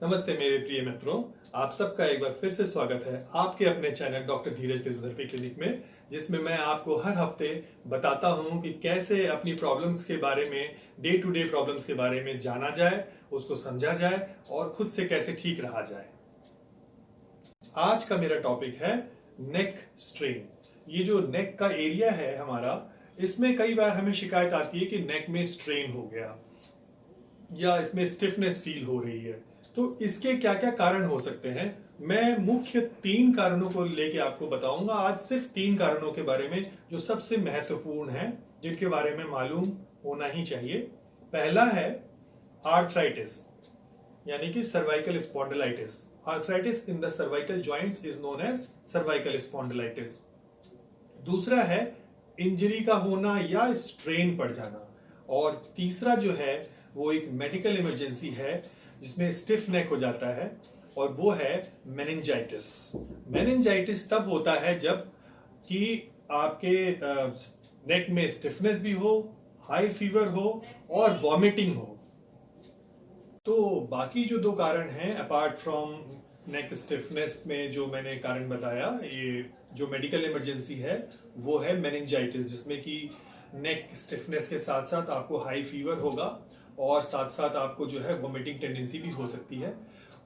नमस्ते मेरे प्रिय मित्रों, आप सबका एक बार फिर से स्वागत है आपके अपने चैनल डॉक्टर धीरज फिजियोथेरेपी क्लिनिक में, जिसमें मैं आपको हर हफ्ते बताता हूं कि कैसे अपनी प्रॉब्लम्स के बारे में, डे टू डे प्रॉब्लम्स के बारे में जाना जाए, उसको समझा जाए और खुद से कैसे ठीक रहा जाए। आज का मेरा टॉपिक है नेक स्ट्रेन। ये जो नेक का एरिया है हमारा, इसमें कई बार हमें शिकायत आती है कि नेक में स्ट्रेन हो गया या इसमें स्टिफनेस फील हो रही है। तो इसके क्या क्या कारण हो सकते हैं, मैं मुख्य 3 कारणों को लेके आपको बताऊंगा आज। सिर्फ 3 कारणों के बारे में जो सबसे महत्वपूर्ण हैं, जिनके बारे में मालूम होना ही चाहिए। पहला है आर्थराइटिस, यानी कि cervical spondylitis. Arthritis in the cervical joints is known as cervical spondylitis. दूसरा है इंजरी का होना या स्ट्रेन पड़ जाना। और तीसरा जो है वो एक मेडिकल इमरजेंसी है जिसमें स्टिफ नेक हो जाता है, और वो है मेनिंजाइटिस। मेनिंजाइटिस तब होता है जब कि आपके नेक में स्टिफनेस भी हो, हाई फीवर हो और वॉमिटिंग हो। तो बाकी जो 2 कारण हैं अपार्ट फ्रॉम नेक स्टिफनेस में, जो मैंने कारण बताया, ये जो मेडिकल इमरजेंसी है वो है मेनिंजाइटिस, जिसमें कि नेक स्टिफनेस के साथ साथ आपको हाई फीवर होगा और साथ साथ आपको जो है वोमिटिंग टेंडेंसी भी हो सकती है।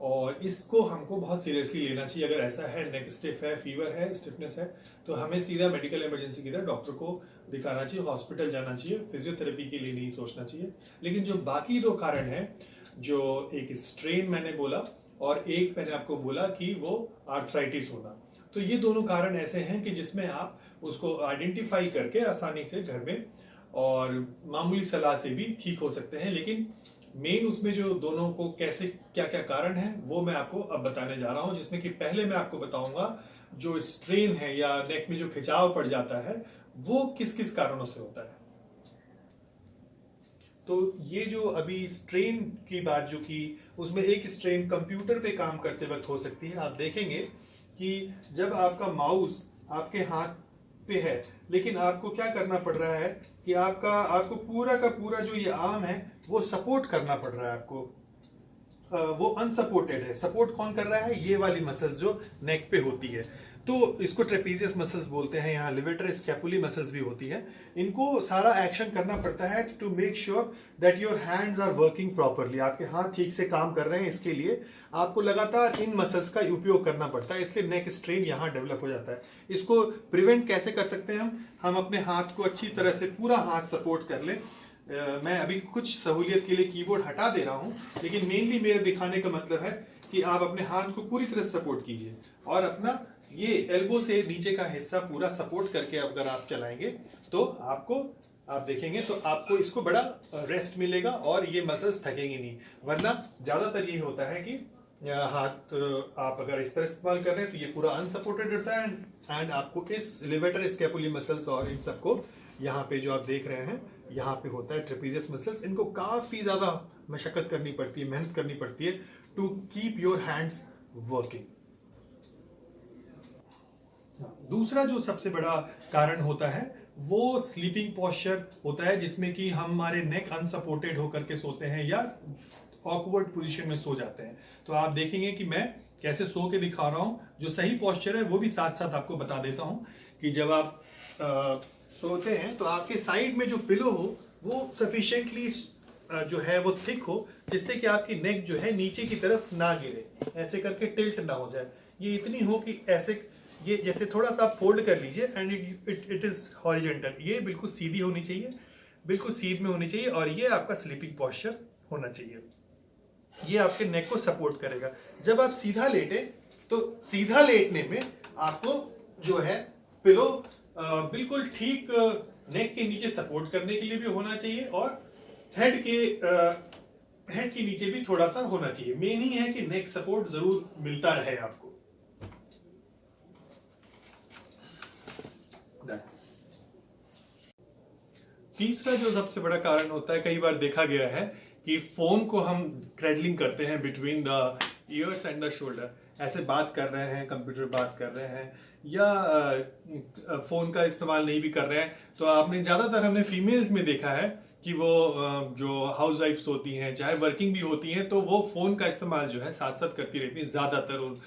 और इसको हमको बहुत सीरियसली लेना चाहिए। अगर ऐसा है, नेक स्टिफ है, फीवर है, स्टिफनेस है, तो हमें सीधा मेडिकल इमरजेंसी की तरह डॉक्टर को दिखाना चाहिए, हॉस्पिटल जाना चाहिए, फिजियोथेरेपी के लिए नहीं सोचना चाहिए। लेकिन जो बाकी 2 कारण हैं, जो एक स्ट्रेन मैंने बोला और एक मैंने आपको बोला कि वो आर्थराइटिस होना, तो ये दोनों कारण ऐसे हैं कि जिसमें आप उसको आइडेंटिफाई करके आसानी से घर में और मामूली सलाह से भी ठीक हो सकते हैं। लेकिन मेन उसमें जो दोनों को कैसे क्या क्या कारण है वो मैं आपको अब बताने जा रहा हूं, जिसमें कि पहले मैं आपको बताऊंगा जो स्ट्रेन है या नेक में जो खिंचाव पड़ जाता है वो किस किस कारणों से होता है। तो ये जो अभी स्ट्रेन की बात जो की, उसमें एक स्ट्रेन कंप्यूटर पे काम करते वक्त हो सकती है। आप देखेंगे कि जब आपका माउस आपके हाथ पे है, लेकिन आपको क्या करना पड़ रहा है कि आपको पूरा का पूरा जो ये आर्म है वो सपोर्ट करना पड़ रहा है आपको। वो अनसपोर्टेड है। सपोर्ट कौन कर रहा है? ये वाली मसल्स जो नेक पे होती है। तो इसको ट्रेपीजियस मसल्स बोलते हैं, यहाँ लिवेटर स्कैपुली मसल्स भी होती है। इनको सारा एक्शन करना पड़ता है to make sure that your hands are working properly. आपके हाथ ठीक से काम कर रहे हैं, इसके लिए आपको लगातार इन मसल्स का उपयोग करना पड़ता है। इसलिए नेक स्ट्रेन यहाँ डेवलप हो जाता है। इसको प्रिवेंट कैसे कर सकते हैं हम अपने हाथ को अच्छी तरह से पूरा हाथ सपोर्ट कर लें। मैं अभी कुछ सहूलियत के लिए कीबोर्ड हटा दे रहा हूं, लेकिन मेनली मेरे दिखाने का मतलब है कि आप अपने हाथ को पूरी तरह सपोर्ट कीजिए और अपना ये एल्बो से नीचे का हिस्सा पूरा सपोर्ट करके अगर आप चलाएंगे तो आप देखेंगे तो आपको इसको बड़ा रेस्ट मिलेगा और ये मसल्स थकेंगी नहीं। वरना ज्यादातर ये होता है कि हाथ आप अगर इस तरह इस्तेमाल कर रहे हैं तो ये पूरा अनसपोर्टेड रहता है एंड आपको इस लिवेटर स्कैपुली मसल्स और इन सबको यहाँ पे जो आप देख रहे हैं यहाँ पे होता है ट्रेपीजियस मसल्स, इनको काफी ज्यादा मशक्कत करनी पड़ती है, मेहनत करनी पड़ती है to keep your hands working. दूसरा जो सबसे बड़ा कारण होता है वो स्लीपिंग पोस्चर होता है, जिसमें कि हमारे नेक अनसपोर्टेड होकर के सोते हैं या ऑकवर्ड पोजीशन में सो जाते हैं। तो आप देखेंगे कि मैं कैसे सो के दिखा रहा हूं। जो सही पोस्चर है वो भी साथ साथ आपको बता देता हूं कि जब आप सोते हैं तो आपके साइड में जो पिलो हो वो सफिशिएंटली जो है वो थिक हो, जिससे कि आपकी नेक जो है नीचे की तरफ ना गिरे, ऐसे करके टिल्ट ना हो जाए। ये इतनी हो कि ऐसे, ये जैसे थोड़ा सा आप फोल्ड कर लीजिए एंड इट इज हॉरिजॉन्टल। ये बिल्कुल सीधी होनी चाहिए, बिल्कुल सीध में होनी चाहिए, और ये आपका स्लीपिंग पोस्चर होना चाहिए। ये आपके नेक को सपोर्ट करेगा। जब आप सीधा लेटे तो सीधा लेटने में आपको जो है पिलो बिल्कुल ठीक नेक के नीचे सपोर्ट करने के लिए भी होना चाहिए और हेड के नीचे भी थोड़ा सा होना चाहिए। मेन ही है कि नेक सपोर्ट जरूर मिलता रहे आपको। तीसरा जो सबसे बड़ा कारण होता है, कई बार देखा गया है कि फोन को हम क्रेडलिंग करते हैं between the years and the shoulder. ऐसे बात कर रहे हैं, कंप्यूटर बात कर रहे हैं, या फोन का इस्तेमाल नहीं भी कर रहे हैं, तो आपने ज्यादातर हमने फीमेल्स में देखा है कि वो जो हाउस वाइफ्स होती हैं, चाहे वर्किंग भी होती हैं, तो वो फोन का इस्तेमाल जो है साथ साथ करती रहती हैं ज्यादातर।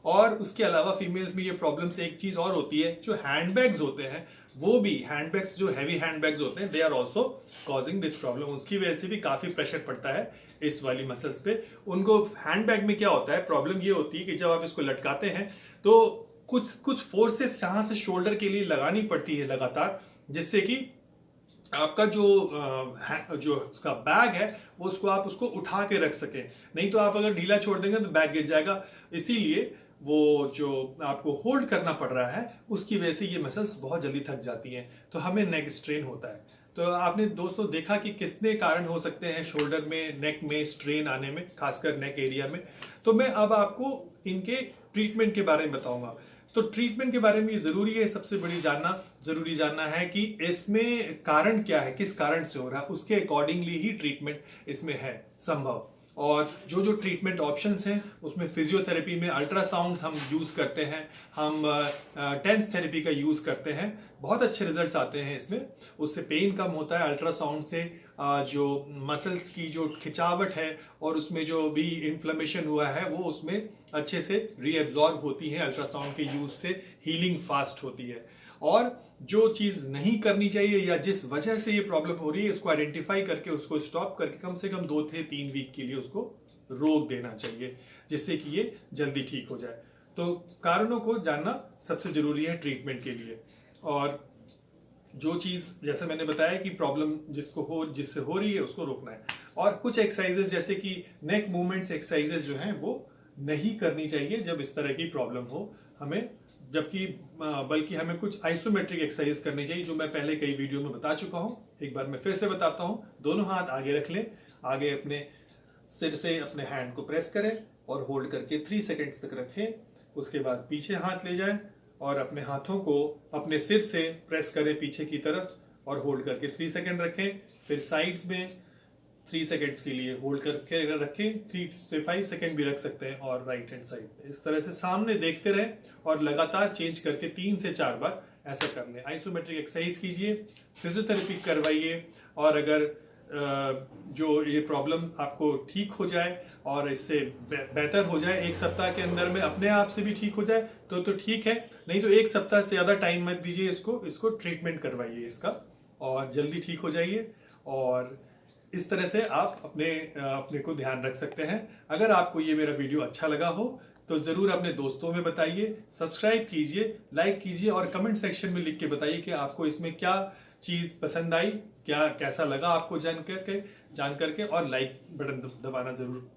और उसके अलावा फीमेल्स में ये प्रॉब्लम से एक चीज और होती है, जो हैंडबैग्स होते हैं, वो भी हैंडबैग्स, जो हैवी हैंडबैग्स होते हैं, they are also causing this problem. उसकी वजह से भी काफी प्रेशर पड़ता है इस वाली मसल्स पे। उनको हैंडबैग में क्या होता है, प्रॉब्लम ये होती है कि जब आप इसको लटकाते हैं तो कुछ कुछ फोर्सेस यहां से शोल्डर के लिए लगानी पड़ती है लगातार, जिससे कि आपका जो उसका बैग है वो उसको उठा के रख सके। नहीं तो आप अगर ढीला छोड़ देंगे तो बैग गिर जाएगा। इसीलिए वो जो आपको होल्ड करना पड़ रहा है, उसकी वजह से ये मसल्स बहुत जल्दी थक जाती हैं, तो हमें नेक स्ट्रेन होता है। तो आपने दोस्तों देखा कि कितने कारण हो सकते हैं शोल्डर में, नेक में स्ट्रेन आने में, खासकर नेक एरिया में। तो मैं अब आपको इनके ट्रीटमेंट के बारे में बताऊंगा। तो ट्रीटमेंट के बारे में ये जरूरी जानना है कि इसमें कारण क्या है, किस कारण से हो रहा है, उसके अकॉर्डिंगली ही ट्रीटमेंट इसमें है संभव। और जो ट्रीटमेंट ऑप्शंस हैं उसमें फिजियोथेरेपी में अल्ट्रासाउंड हम यूज करते हैं, हम टेंस थेरेपी का यूज करते हैं, बहुत अच्छे रिजल्ट्स आते हैं इसमें। उससे पेन कम होता है अल्ट्रासाउंड से, जो मसल्स की जो खिंचावट है और उसमें जो भी इन्फ्लेमेशन हुआ है वो उसमें अच्छे से रीएब्जॉर्ब होती है अल्ट्रासाउंड के यूज से, हीलिंग फास्ट होती है। और जो चीज नहीं करनी चाहिए या जिस वजह से ये प्रॉब्लम हो रही है, इसको आइडेंटिफाई करके उसको स्टॉप करके कम से कम 2 से 3 वीक के लिए उसको रोक देना चाहिए, जिससे कि ये जल्दी ठीक हो जाए। तो कारणों को जानना सबसे जरूरी है ट्रीटमेंट के लिए। और जो चीज जैसे मैंने बताया कि प्रॉब्लम जिससे हो रही है उसको रोकना है। और कुछ एक्सरसाइजेस जैसे कि नेक मूवमेंट्स एक्सरसाइजेस जो हैं वो नहीं करनी चाहिए जब इस तरह की प्रॉब्लम हो हमें, बल्कि हमें कुछ आइसोमेट्रिक एक्सरसाइज करनी चाहिए, जो मैं पहले कई वीडियो में बता चुका हूं। एक बार मैं फिर से बताता हूं। दोनों हाथ आगे रख लें, आगे अपने सिर से अपने हैंड को प्रेस करें और होल्ड करके 3 सेकेंड्स तक रखें। उसके बाद पीछे हाथ ले जाएं और अपने हाथों को अपने सिर से प्रेस करें पीछे की तरफ और होल्ड करके 3 सेकेंड रखें। फिर साइड्स में 3 सेकेंड्स के लिए होल्ड करके रखें, 3 से 5 सेकेंड भी रख सकते हैं, और राइट हैंड साइड पे इस तरह से सामने देखते रहें और लगातार चेंज करके 3 से 4 बार ऐसा कर लें। आइसोमेट्रिक एक्सरसाइज कीजिए, फिजियोथेरेपी करवाइए, और अगर जो ये प्रॉब्लम आपको ठीक हो जाए और इससे बेहतर हो जाए, 1 सप्ताह के अंदर में अपने आप से भी ठीक हो जाए तो ठीक है। नहीं तो 1 सप्ताह से ज्यादा टाइम मत दीजिए, इसको ट्रीटमेंट करवाइए इसका, और जल्दी ठीक हो जाइए। और इस तरह से आप अपने को ध्यान रख सकते हैं। अगर आपको ये मेरा वीडियो अच्छा लगा हो तो जरूर अपने दोस्तों में बताइए, सब्सक्राइब कीजिए, लाइक कीजिए, और कमेंट सेक्शन में लिख के बताइए कि आपको इसमें क्या चीज पसंद आई, कैसा लगा आपको जान करके, और लाइक बटन दबाना जरूर